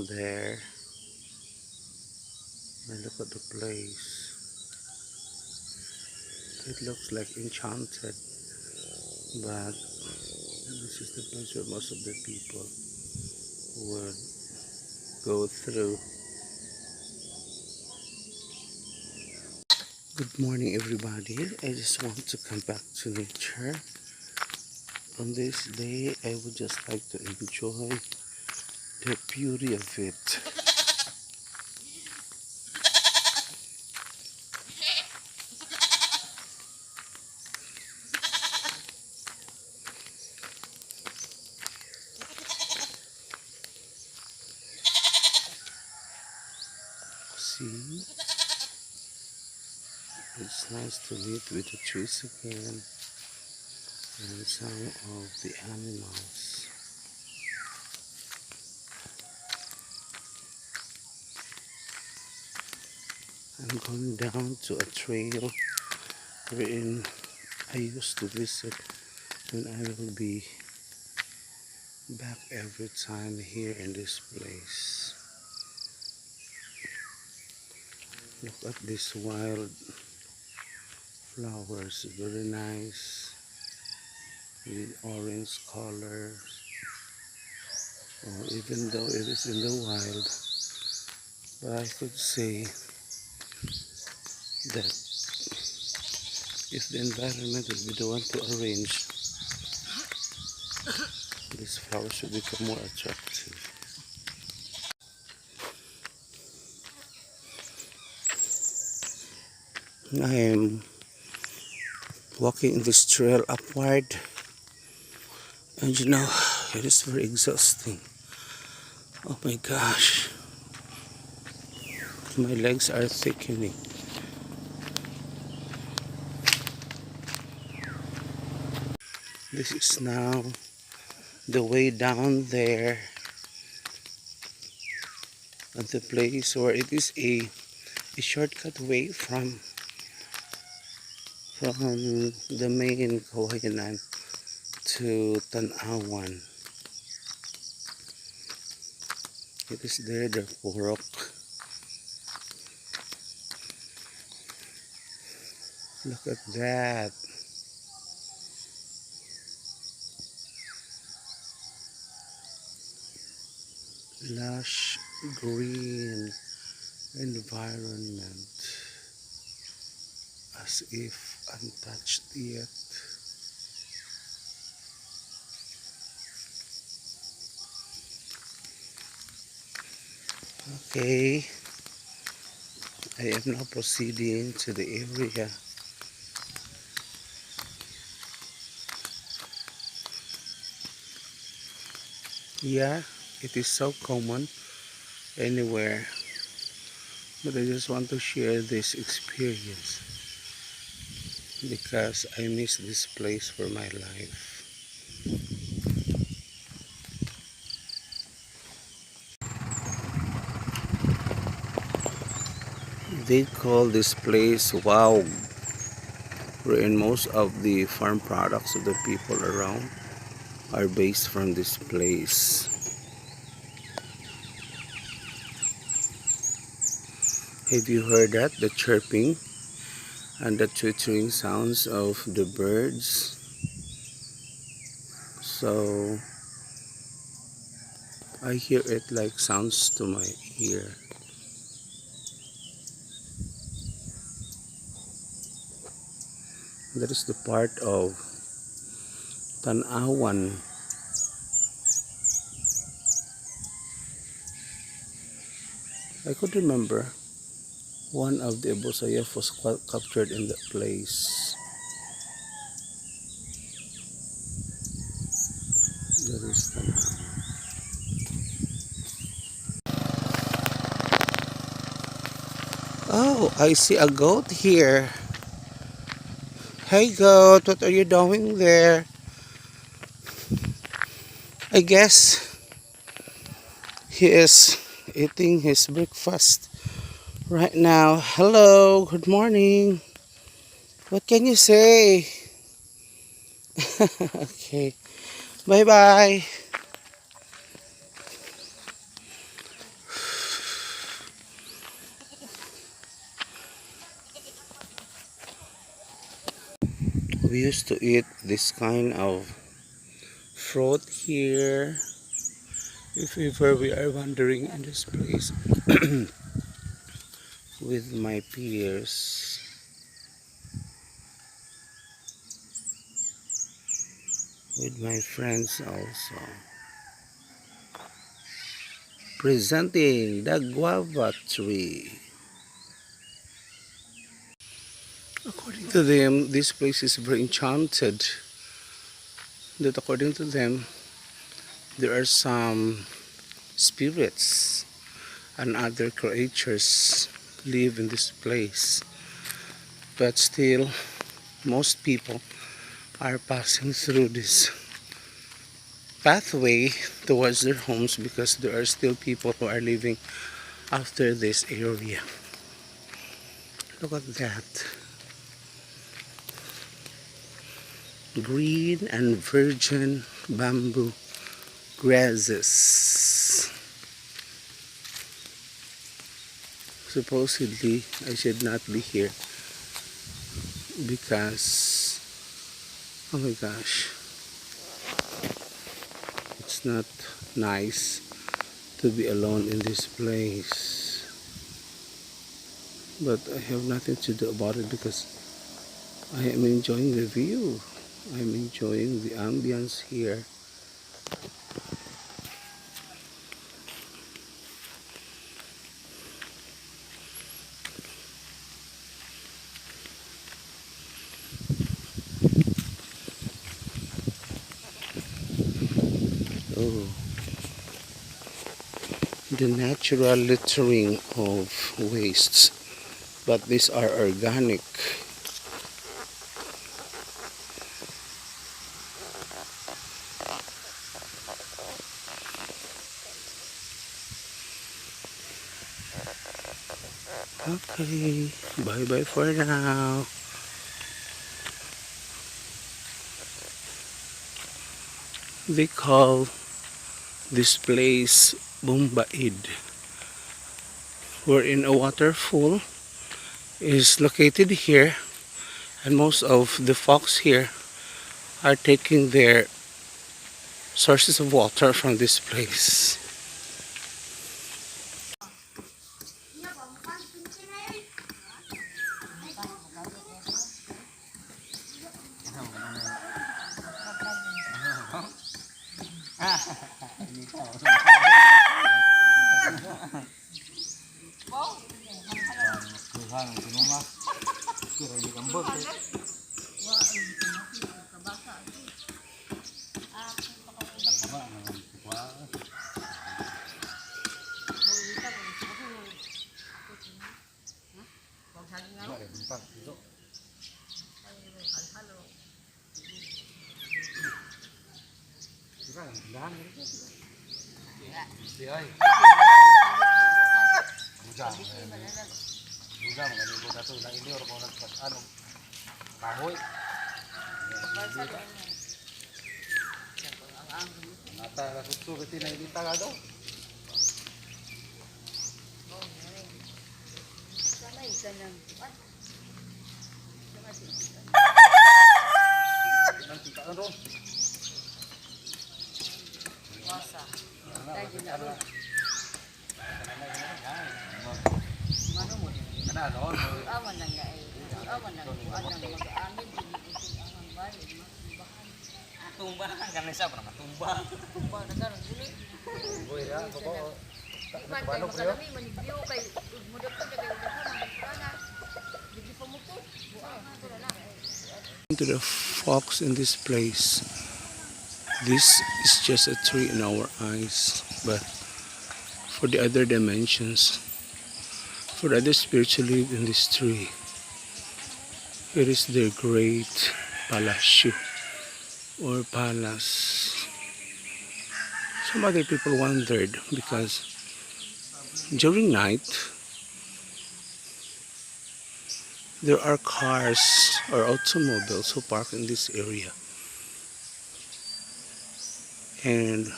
there. And look at the place. It looks like enchanted, but this is the place where most of the people would go through. Good morning, everybody. I just want to come back to nature. On this day, I would just like to enjoy the beauty of it. See, it's nice to meet with the trees again and some of the animals. I'm going down to a trail wherein I used to visit when I will be back every time here in this place. Look at these wild flowers, very nice with orange colors. Even though it is in the wild, but I could say that if the environment would be the one to arrange, these flowers should become more attractive. I am walking this trail upward, and it is very exhausting. Oh my gosh, my legs are thickening. This is now the way down there at the place where it is a shortcut way from the main Kawayanan to Tanawan. It is there, the Purok. Look at that. Lush green environment, as if untouched yet. Okay, I am now proceeding to the area. Yeah, it is so common anywhere, but I just want to share this experience because I miss this place for my life. They call this place Wow, wherein most of the farm products of the people around are based from this place. Have you heard that? The chirping and the twittering sounds of the birds. So I hear it like sounds to my ear. That is the part of Tanawan. I could remember one of the Abu Sayyaf was captured in that place. That is Tanawan. Oh, I see a goat here. Hey goat, what are you doing there? I guess he is eating his breakfast right now. Hello, good morning. What can you say? Okay, bye bye. We used to eat this kind of fruit here if ever we are wandering in this place with my peers, with my friends also. Presenting the guava tree. According to them, this place is very enchanted. That according to them, there are some spirits and other creatures live in this place. But still, most people are passing through this pathway towards their homes because there are still people who are living after this area. Look at that. Green and virgin bamboo grasses. Supposedly, I should not be here because, oh my gosh, it's not nice to be alone in this place. But I have nothing to do about it because I am enjoying the view. I'm enjoying the ambience here. Oh, the natural littering of wastes, but these are organic. Okay, bye bye for now. They call this place Bumbaid, wherein a waterfall is located here, and most of the folks here are taking their sources of water from this place. Tumba kan sa pernah tumba. Tumba na karon dili. Boy ya, ko Bano ko yo. Manibyo kay mudak ko kay udak na. Dili pa mo ko. To the fox in this place, this is just a tree in our eyes, but for the other dimensions, for other spirits who live in this tree, it is their great palasyo or palace. Some other people wondered because during night there are cars or automobiles who park in this area, and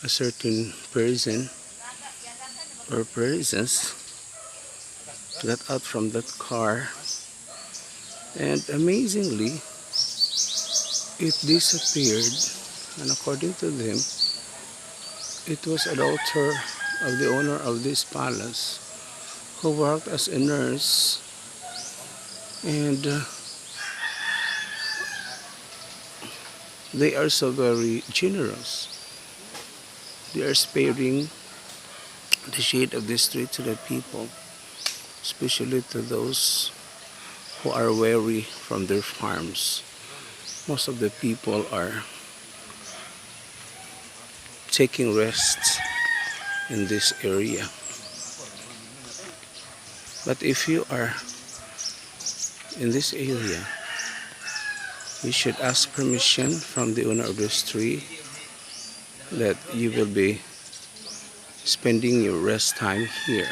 a certain person or persons got out from that car And amazingly, it disappeared. And according to them, it was a daughter of the owner of this palace who worked as a nurse, and they are so very generous. They are sparing the shade of the street to the people, especially to those who are weary from their farms. Most of the people are taking rests in this area. But if you are in this area, you should ask permission from the owner of this tree that you will be spending your rest time here.